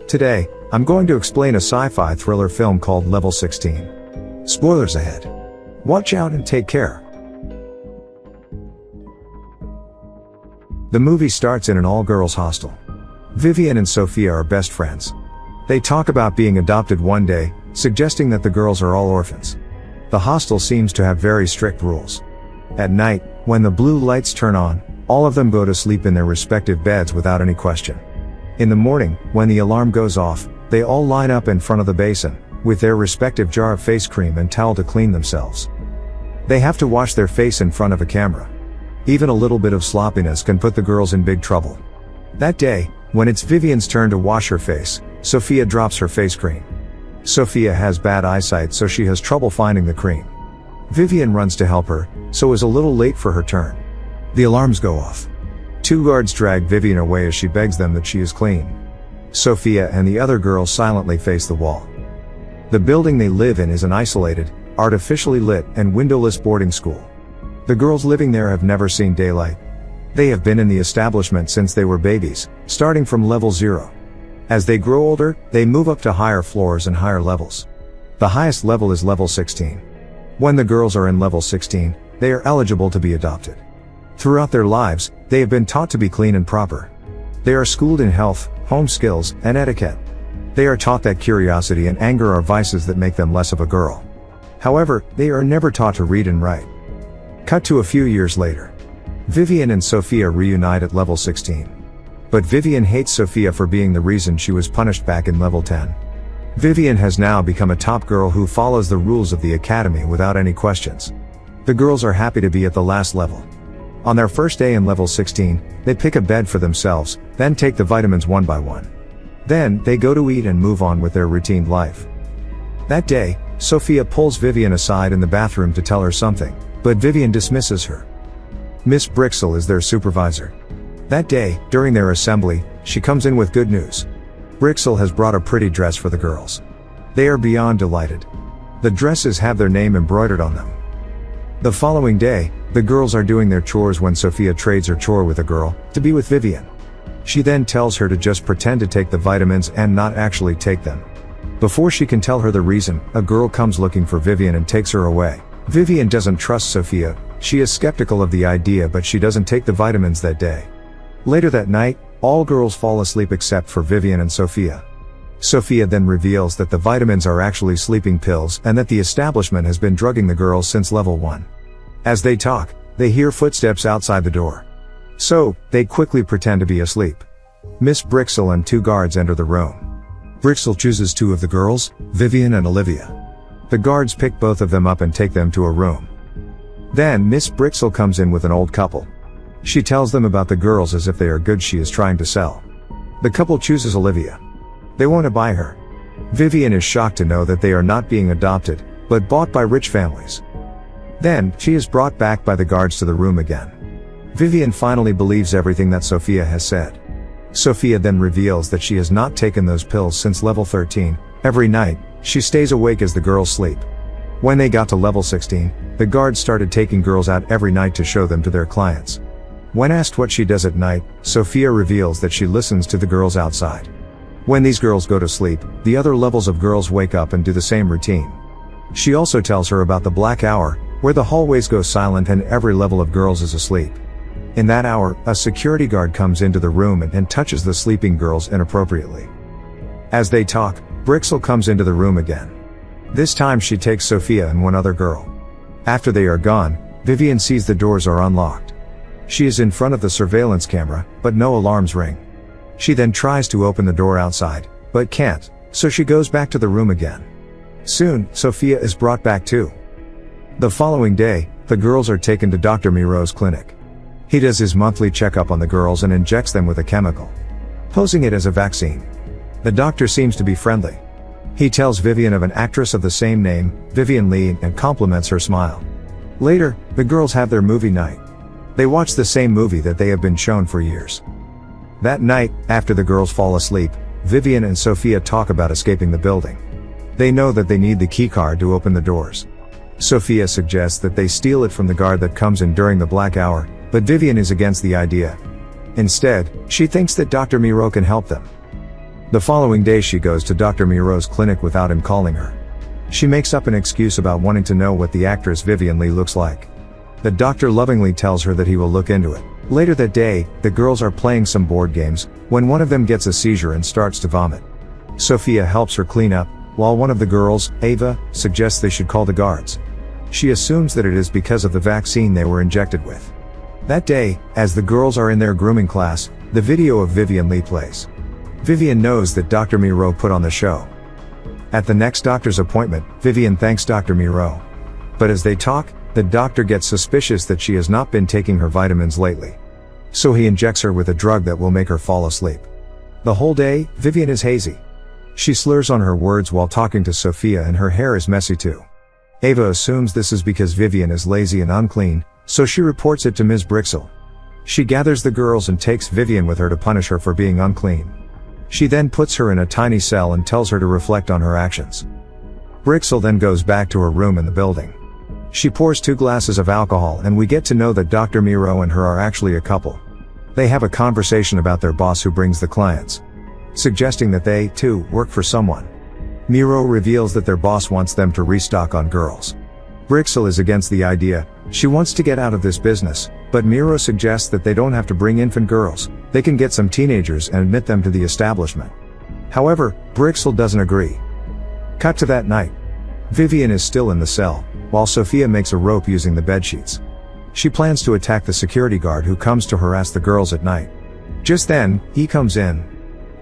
Today, I'm going to explain a sci-fi thriller film called Level 16. Spoilers ahead. Watch out and take care. The movie starts in an all-girls hostel. Vivian and Sophia are best friends. They talk about being adopted one day, suggesting that the girls are all orphans. The hostel seems to have very strict rules. At night, when the blue lights turn on, all of them go to sleep in their respective beds without any question. In the morning, when the alarm goes off, they all line up in front of the basin, with their respective jar of face cream and towel to clean themselves. They have to wash their face in front of a camera. Even a little bit of sloppiness can put the girls in big trouble. That day, when it's Vivian's turn to wash her face, Sophia drops her face cream. Sophia has bad eyesight, so she has trouble finding the cream. Vivian runs to help her, so is a little late for her turn. The alarms go off. Two guards drag Vivian away as she begs them that she is clean. Sophia and the other girls silently face the wall. The building they live in is an isolated, artificially lit, and windowless boarding school. The girls living there have never seen daylight. They have been in the establishment since they were babies, starting from level 0. As they grow older, they move up to higher floors and higher levels. The highest level is level 16. When the girls are in level 16, they are eligible to be adopted. Throughout their lives, they have been taught to be clean and proper. They are schooled in health, home skills, and etiquette. They are taught that curiosity and anger are vices that make them less of a girl. However, they are never taught to read and write. Cut to a few years later. Vivian and Sophia reunite at level 16. But Vivian hates Sophia for being the reason she was punished back in level 10. Vivian has now become a top girl who follows the rules of the academy without any questions. The girls are happy to be at the last level. On their first day in level 16, they pick a bed for themselves, then take the vitamins one by one. Then, they go to eat and move on with their routine life. That day, Sophia pulls Vivian aside in the bathroom to tell her something, but Vivian dismisses her. Miss Brixel is their supervisor. That day, during their assembly, she comes in with good news. Brixel has brought a pretty dress for the girls. They are beyond delighted. The dresses have their name embroidered on them. The following day, the girls are doing their chores when Sophia trades her chore with a girl, to be with Vivian. She then tells her to just pretend to take the vitamins and not actually take them. Before she can tell her the reason, a girl comes looking for Vivian and takes her away. Vivian doesn't trust Sophia. She is skeptical of the idea, but she doesn't take the vitamins that day. Later that night, all girls fall asleep except for Vivian and Sophia. Sophia then reveals that the vitamins are actually sleeping pills and that the establishment has been drugging the girls since level 1. As they talk, they hear footsteps outside the door. So, they quickly pretend to be asleep. Miss Brixel and two guards enter the room. Brixel chooses two of the girls, Vivian and Olivia. The guards pick both of them up and take them to a room. Then Miss Brixel comes in with an old couple. She tells them about the girls as if they are goods she is trying to sell. The couple chooses Olivia. They want to buy her. Vivian is shocked to know that they are not being adopted, but bought by rich families. Then, she is brought back by the guards to the room again. Vivian finally believes everything that Sophia has said. Sophia then reveals that she has not taken those pills since level 13. Every night, she stays awake as the girls sleep. When they got to level 16, the guards started taking girls out every night to show them to their clients. When asked what she does at night, Sophia reveals that she listens to the girls outside. When these girls go to sleep, the other levels of girls wake up and do the same routine. She also tells her about the black hour, where the hallways go silent and every level of girls is asleep. In that hour, a security guard comes into the room and touches the sleeping girls inappropriately. As they talk, Brixel comes into the room again. This time she takes Sophia and one other girl. After they are gone, Vivian sees the doors are unlocked. She is in front of the surveillance camera, but no alarms ring. She then tries to open the door outside, but can't, so she goes back to the room again. Soon, Sophia is brought back too. The following day, the girls are taken to Dr. Miro's clinic. He does his monthly checkup on the girls and injects them with a chemical, posing it as a vaccine. The doctor seems to be friendly. He tells Vivian of an actress of the same name, Vivian Lee, and compliments her smile. Later, the girls have their movie night. They watch the same movie that they have been shown for years. That night, after the girls fall asleep, Vivian and Sophia talk about escaping the building. They know that they need the keycard to open the doors. Sophia suggests that they steal it from the guard that comes in during the black hour, but Vivian is against the idea. Instead, she thinks that Dr. Miro can help them. The following day she goes to Dr. Miro's clinic without him calling her. She makes up an excuse about wanting to know what the actress Vivien Leigh looks like. The doctor lovingly tells her that he will look into it. Later that day, the girls are playing some board games, when one of them gets a seizure and starts to vomit. Sophia helps her clean up, while one of the girls, Ava, suggests they should call the guards. She assumes that it is because of the vaccine they were injected with. That day, as the girls are in their grooming class, the video of Vivien Leigh plays. Vivien knows that Dr. Miro put on the show. At the next doctor's appointment, Vivien thanks Dr. Miro. But as they talk, the doctor gets suspicious that she has not been taking her vitamins lately. So he injects her with a drug that will make her fall asleep. The whole day, Vivien is hazy. She slurs on her words while talking to Sophia and her hair is messy too. Ava assumes this is because Vivien is lazy and unclean, so she reports it to Ms. Brixel. She gathers the girls and takes Vivien with her to punish her for being unclean. She then puts her in a tiny cell and tells her to reflect on her actions. Brixel then goes back to her room in the building. She pours 2 glasses of alcohol and we get to know that Dr. Miro and her are actually a couple. They have a conversation about their boss who brings the clients, suggesting that they, too, work for someone. Miro reveals that their boss wants them to restock on girls. Brixel is against the idea. She wants to get out of this business, but Miro suggests that they don't have to bring infant girls, they can get some teenagers and admit them to the establishment. However, Brixel doesn't agree. Cut to that night. Vivien is still in the cell, while Sophia makes a rope using the bedsheets. She plans to attack the security guard who comes to harass the girls at night. Just then, he comes in.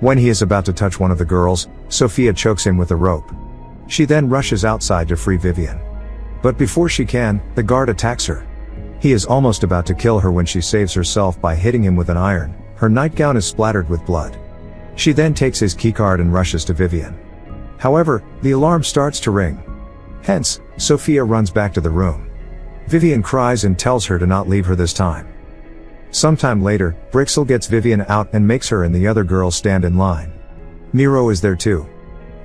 When he is about to touch one of the girls, Sophia chokes him with a rope. She then rushes outside to free Vivien. But before she can, the guard attacks her. He is almost about to kill her when she saves herself by hitting him with an iron. Her nightgown is splattered with blood. She then takes his keycard and rushes to Vivien. However, the alarm starts to ring. Hence, Sophia runs back to the room. Vivien cries and tells her to not leave her this time. Sometime later, Brixel gets Vivien out and makes her and the other girls stand in line. Miro is there too.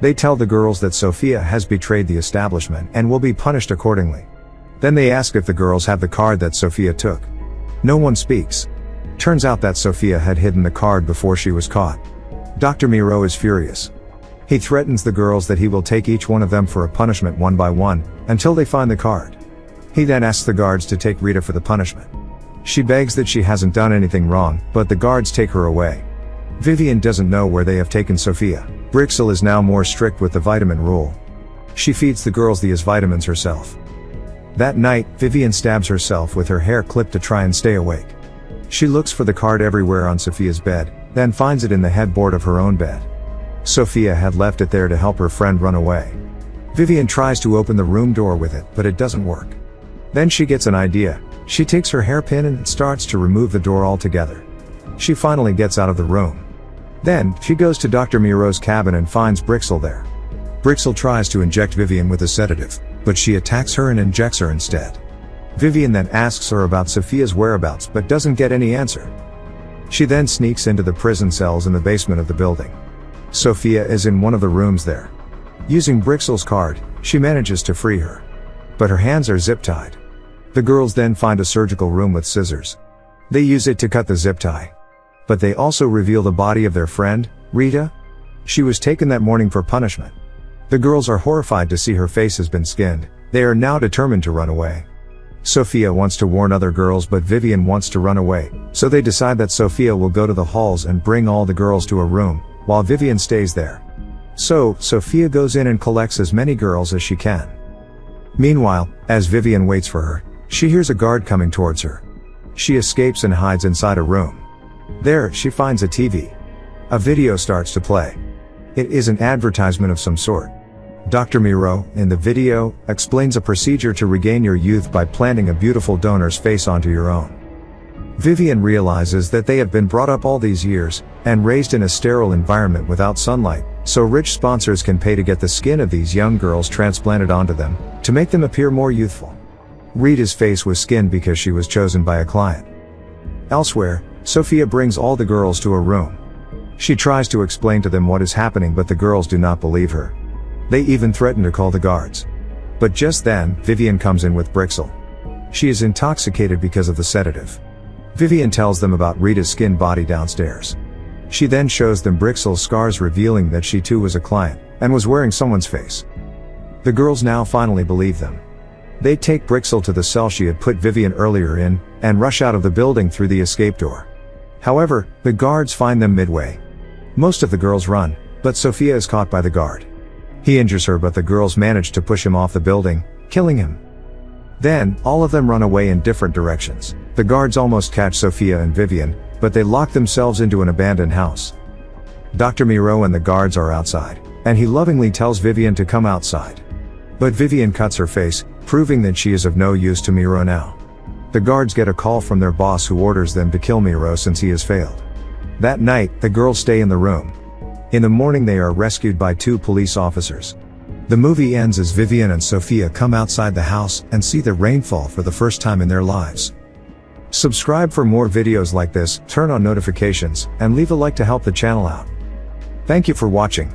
They tell the girls that Sophia has betrayed the establishment and will be punished accordingly. Then they ask if the girls have the card that Sophia took. No one speaks. Turns out that Sophia had hidden the card before she was caught. Dr. Miro is furious. He threatens the girls that he will take each one of them for a punishment one by one, until they find the card. He then asks the guards to take Rita for the punishment. She begs that she hasn't done anything wrong, but the guards take her away. Vivien doesn't know where they have taken Sophia. Brixel is now more strict with the vitamin rule. She feeds the girls the vitamins herself. That night, Vivien stabs herself with her hair clipped to try and stay awake. She looks for the card everywhere on Sophia's bed, then finds it in the headboard of her own bed. Sophia had left it there to help her friend run away. Vivien tries to open the room door with it, but it doesn't work. Then she gets an idea. She takes her hairpin and starts to remove the door altogether. She finally gets out of the room. Then, she goes to Dr. Miro's cabin and finds Brixel there. Brixel tries to inject Vivien with a sedative, but she attacks her and injects her instead. Vivien then asks her about Sophia's whereabouts but doesn't get any answer. She then sneaks into the prison cells in the basement of the building. Sophia is in one of the rooms there. Using Brixel's card, she manages to free her. But her hands are zip-tied. The girls then find a surgical room with scissors. They use it to cut the zip tie. But they also reveal the body of their friend, Rita. She was taken that morning for punishment. The girls are horrified to see her face has been skinned. They are now determined to run away. Sophia wants to warn other girls but Vivien wants to run away, so they decide that Sophia will go to the halls and bring all the girls to a room, while Vivien stays there. So, Sophia goes in and collects as many girls as she can. Meanwhile, as Vivien waits for her, she hears a guard coming towards her. She escapes and hides inside a room. There, she finds a TV. A video starts to play. It is an advertisement of some sort. Dr. Miro, in the video, explains a procedure to regain your youth by planting a beautiful donor's face onto your own. Vivien realizes that they have been brought up all these years, and raised in a sterile environment without sunlight, so rich sponsors can pay to get the skin of these young girls transplanted onto them, to make them appear more youthful. Rita's face was skinned because she was chosen by a client. Elsewhere, Sophia brings all the girls to a room. She tries to explain to them what is happening but the girls do not believe her. They even threaten to call the guards. But just then, Vivien comes in with Brixel. She is intoxicated because of the sedative. Vivien tells them about Rita's skinned body downstairs. She then shows them Brixel's scars, revealing that she too was a client, and was wearing someone's face. The girls now finally believe them. They take Brixel to the cell she had put Vivian earlier in, and rush out of the building through the escape door. However, the guards find them midway. Most of the girls run, but Sophia is caught by the guard. He injures her, but the girls manage to push him off the building, killing him. Then, all of them run away in different directions. The guards almost catch Sophia and Vivian, but they lock themselves into an abandoned house. Dr. Miro and the guards are outside, and he lovingly tells Vivian to come outside. But Vivian cuts her face, proving that she is of no use to Miro now. The guards get a call from their boss, who orders them to kill Miro since he has failed. That night, the girls stay in the room. In the morning, they are rescued by 2 police officers. The movie ends as Vivian and Sophia come outside the house and see the rainfall for the first time in their lives. Subscribe for more videos like this, turn on notifications, and leave a like to help the channel out. Thank you for watching.